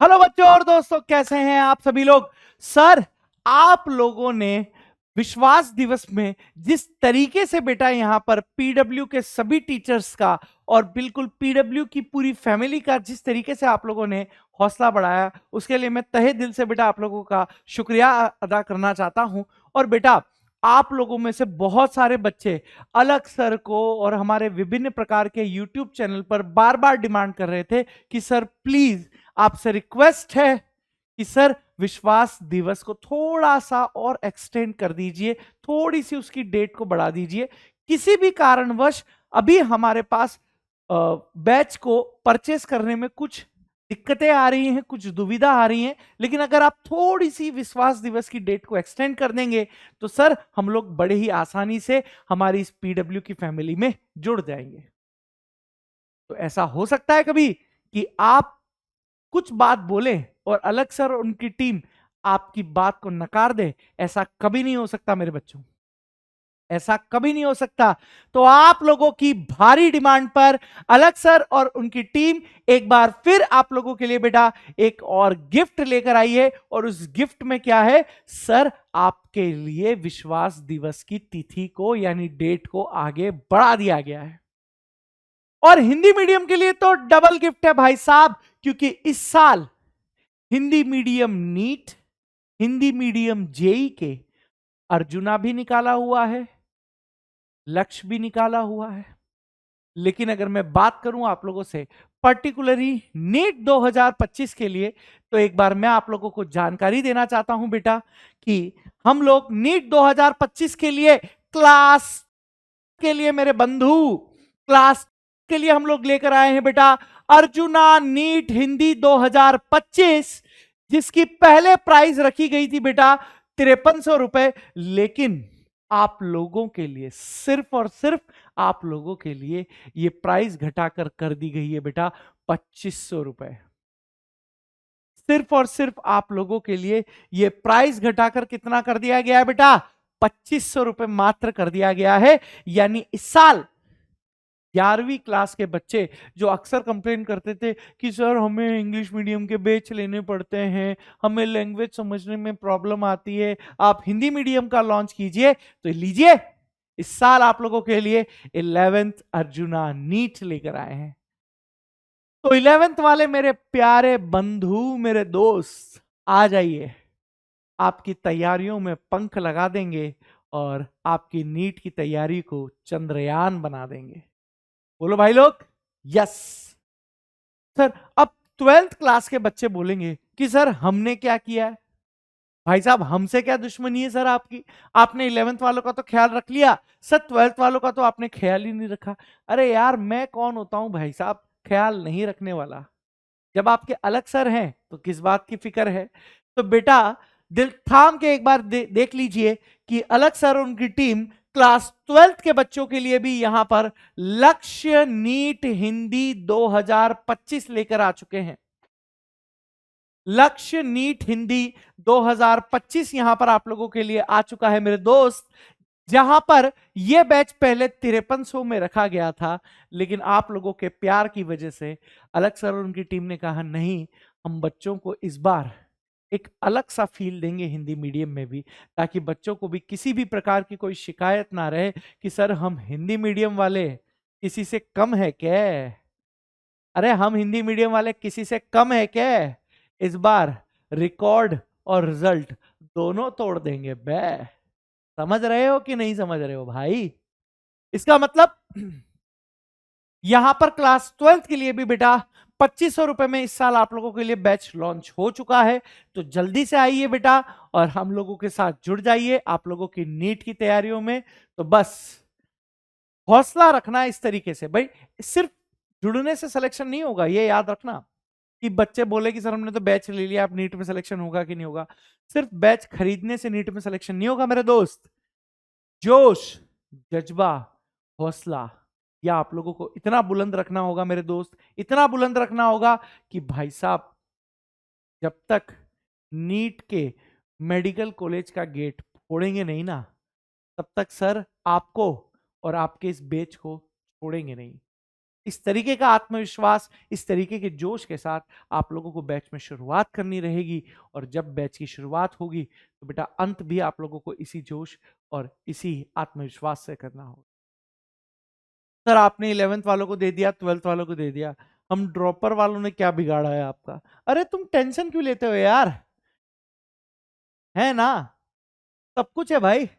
Hello बच्चों और दोस्तों, कैसे हैं आप सभी लोग। सर, आप लोगों ने विश्वास दिवस में जिस तरीके से बेटा यहां पर पीडब्ल्यू के सभी टीचर्स का और बिल्कुल पीडब्ल्यू की पूरी फैमिली का जिस तरीके से आप लोगों ने हौसला बढ़ाया, उसके लिए मैं तहे दिल से बेटा आप लोगों का शुक्रिया अदा करना चाहता हूं। और बेटा, आप लोगों में से बहुत सारे बच्चे अलग सर को और हमारे विभिन्न प्रकार के यूट्यूब चैनल पर बार बार डिमांड कर रहे थे कि सर प्लीज, आपसे रिक्वेस्ट है कि सर विश्वास दिवस को थोड़ा सा और एक्सटेंड कर दीजिए, थोड़ी सी उसकी डेट को बढ़ा दीजिए। किसी भी कारणवश अभी हमारे पास बैच को परचेस करने में कुछ दिक्कतें आ रही हैं, कुछ दुविधा आ रही हैं, लेकिन अगर आप थोड़ी सी विश्वास दिवस की डेट को एक्सटेंड कर देंगे तो सर हम लोग बड़े ही आसानी से हमारी इस पीडब्ल्यू की फैमिली में जुड़ जाएंगे। तो ऐसा हो सकता है कभी कि आप कुछ बात बोले और अलग सर और उनकी टीम आपकी बात को नकार दे। ऐसा कभी नहीं हो सकता मेरे बच्चों, ऐसा कभी नहीं हो सकता। तो आप लोगों की भारी डिमांड पर अलग सर और उनकी टीम एक बार फिर आप लोगों के लिए बेटा एक और गिफ्ट लेकर आई है। और उस गिफ्ट में क्या है सर, आपके लिए विश्वास दिवस की तिथि को यानी डेट को आगे बढ़ा दिया गया है। और हिंदी मीडियम के लिए तो डबल गिफ्ट है भाई साहब, क्योंकि इस साल Hindi medium NEET, Hindi medium JEE के अर्जुना भी निकाला हुआ है, लक्ष्य भी निकाला हुआ है। लेकिन अगर मैं बात करूं आप लोगों से पर्टिकुलरली नीट 2025 के लिए, तो एक बार मैं आप लोगों को जानकारी देना चाहता हूं बेटा कि हम लोग नीट 2025 के लिए क्लास के लिए मेरे बंधु क्लास के लिए हम लोग लेकर आए हैं बेटा अर्जुना नीट हिंदी 2025, जिसकी पहले प्राइस रखी गई थी बेटा 5300 रुपए। लेकिन आप लोगों के लिए, सिर्फ और सिर्फ आप लोगों के लिए ये प्राइस घटाकर कर दी गई है बेटा 2500 रुपए। सिर्फ और सिर्फ आप लोगों के लिए ये प्राइस घटाकर कितना कर दिया गया है बेटा, 2500 रुपए मात्र कर दिया गया है। यानी इस साल 11वीं क्लास के बच्चे जो अक्सर कंप्लेन करते थे कि सर हमें इंग्लिश मीडियम के बैच लेने पड़ते हैं, हमें लैंग्वेज समझने में प्रॉब्लम आती है, आप हिंदी मीडियम का लॉन्च कीजिए, तो लीजिए इस साल आप लोगों के लिए 11th अर्जुना नीट लेकर आए हैं। तो 11th वाले मेरे प्यारे बंधु, मेरे दोस्त, आ जाइए, आपकी तैयारियों में पंख लगा देंगे और आपकी नीट की तैयारी को चंद्रयान बना देंगे। बोलो भाई लोग, यस। सर, अब 12th क्लास के बच्चे बोलेंगे कि सर हमने क्या किया है। भाई साहब, हमसे क्या दुश्मनी है सर आपकी, आपने 11th वालों का तो ख्याल रख लिया, सर 12th वालों का तो आपने ख्याल ही नहीं रखा। अरे यार, मैं कौन होता हूं भाई साहब ख्याल नहीं रखने वाला। जब आपके अलग सर हैं तो किस बात की फिक्र है। तो बेटा दिल थाम के एक बार देख लीजिए कि अलग सर और उनकी टीम क्लास 12th के बच्चों के लिए भी यहां पर लक्ष्य नीट हिंदी 2025 लेकर आ चुके हैं। लक्ष्य नीट हिंदी 2025 यहां पर आप लोगों के लिए आ चुका है मेरे दोस्त, जहां पर यह बैच पहले 5300 में रखा गया था, लेकिन आप लोगों के प्यार की वजह से अलग सर और उनकी टीम ने कहा नहीं, हम बच्चों को इस बार एक अलग सा फील देंगे हिंदी मीडियम में भी, ताकि बच्चों को भी किसी भी प्रकार की कोई शिकायत ना रहे कि सर हम हिंदी मीडियम वाले किसी से कम है क्या। अरे हम हिंदी मीडियम वाले किसी से कम है क्या। इस बार रिकॉर्ड और रिजल्ट दोनों तोड़ देंगे बे। समझ रहे हो कि नहीं समझ रहे हो भाई। इसका मतलब यहां पर क्लास 12th के लिए भी बेटा 2500 रुपए में इस साल आप लोगों के लिए बैच लॉन्च हो चुका है। तो जल्दी से आइए बेटा और हम लोगों के साथ जुड़ जाइए आप लोगों की नीट की तैयारियों में। तो बस हौसला रखना इस तरीके से भाई, सिर्फ जुड़ने से सिलेक्शन नहीं होगा, ये याद रखना कि बच्चे बोले कि सर हमने तो बैच ले लिया, आप नीट में सिलेक्शन होगा कि नहीं होगा। सिर्फ बैच खरीदने से नीट में सिलेक्शन नहीं होगा मेरे दोस्त। जोश, जज्बा, हौसला, या आप लोगों को इतना बुलंद रखना होगा मेरे दोस्त, इतना बुलंद रखना होगा कि भाई साहब जब तक नीट के मेडिकल कॉलेज का गेट फोड़ेंगे नहीं ना, तब तक सर आपको और आपके इस बेच को छोड़ेंगे नहीं। इस तरीके का आत्मविश्वास, इस तरीके के जोश के साथ आप लोगों को बैच में शुरुआत करनी रहेगी, और जब बैच की शुरुआत होगी तो बेटा अंत भी आप लोगों को इसी जोश और इसी आत्मविश्वास से करना होगा। सर आपने 11th वालों को दे दिया, 12th वालों को दे दिया, हम ड्रॉपर वालों ने क्या बिगाड़ा है आपका? अरे तुम टेंशन क्यों लेते हो यार, है ना, सब कुछ है भाई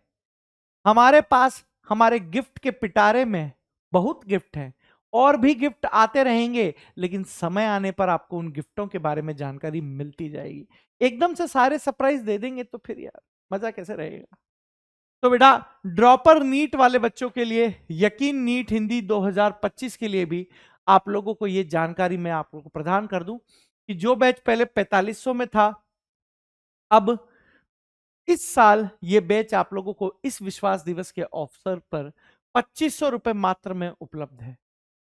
हमारे पास। हमारे गिफ्ट के पिटारे में बहुत गिफ्ट हैं, और भी गिफ्ट आते रहेंगे, लेकिन समय आने पर आपको उन गिफ्टों के बारे में जानकारी मिलती जाएगी। एकदम से सारे सरप्राइज दे देंगे तो फिर यार मजा कैसे रहेगा। तो बेटा ड्रॉपर नीट वाले बच्चों के लिए, यकीन नीट हिंदी 2025 के लिए भी आप लोगों को ये जानकारी मैं आप लोगों को प्रदान कर दूं कि जो बैच पहले 4500 में था, अब इस साल ये बैच आप लोगों को इस विश्वास दिवस के अवसर पर 2500 रुपए मात्र में उपलब्ध है।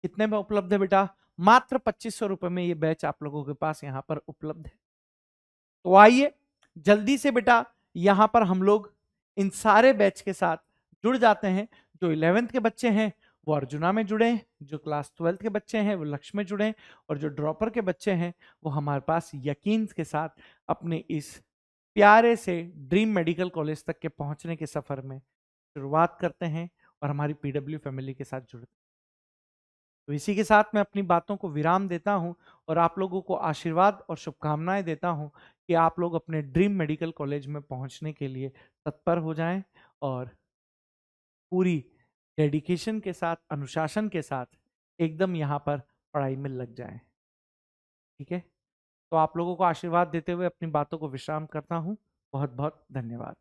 कितने में उपलब्ध है बेटा? मात्र 2500 रुपए में ये बैच आप लोगों के पास यहां पर उपलब्ध है। तो आइए जल्दी से बेटा यहां पर हम लोग इन सारे बैच के साथ जुड़ जाते हैं। जो 11th के बच्चे हैं वो अर्जुना में जुड़े, जो क्लास 12th के बच्चे हैं वो लक्ष्य में जुड़े, और जो ड्रॉपर के बच्चे हैं वो हमारे पास यकीन के साथ अपने इस प्यारे से ड्रीम मेडिकल कॉलेज तक के पहुंचने के सफर में शुरुआत करते हैं और हमारी पीडब्ल्यू फैमिली के साथ जुड़ते हैं। तो इसी के साथ मैं अपनी बातों को विराम देता हूं और आप लोगों को आशीर्वाद और शुभकामनाएं देता हूं कि आप लोग अपने ड्रीम मेडिकल कॉलेज में पहुंचने के लिए तत्पर हो जाएं और पूरी डेडिकेशन के साथ, अनुशासन के साथ एकदम यहां पर पढ़ाई में लग जाएं। ठीक है, तो आप लोगों को आशीर्वाद देते हुए अपनी बातों को विश्राम करता हूं। बहुत बहुत धन्यवाद।